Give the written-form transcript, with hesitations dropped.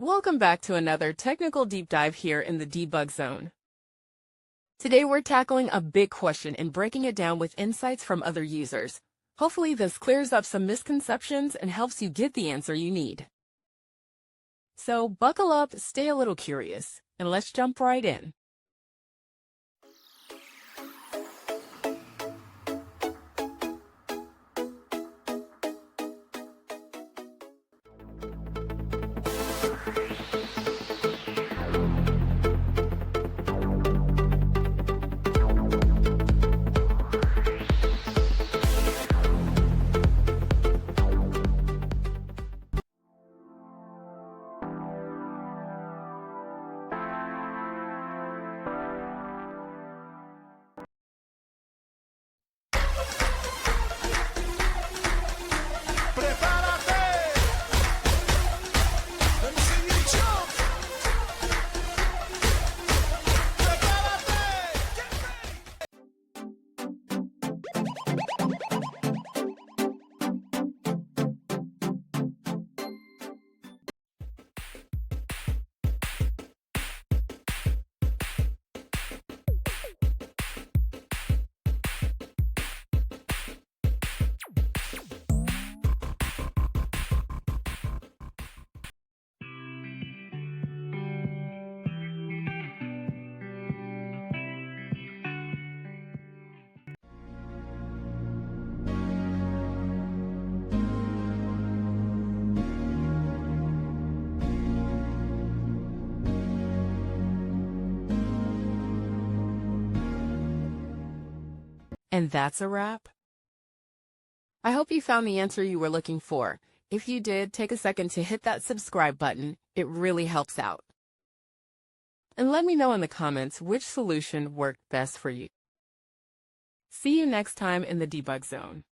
Welcome back to another technical deep dive here in the debug zone. Today we're tackling a big question and breaking it down with insights from other users. Hopefully this clears up some misconceptions and helps you get the answer you need. So buckle up, stay a little curious, and let's jump right in. And that's a wrap. I hope you found the answer you were looking for. If you did, take a second to hit that subscribe button. It really helps out. And let me know in the comments which solution worked best for you. See you next time in the debug zone.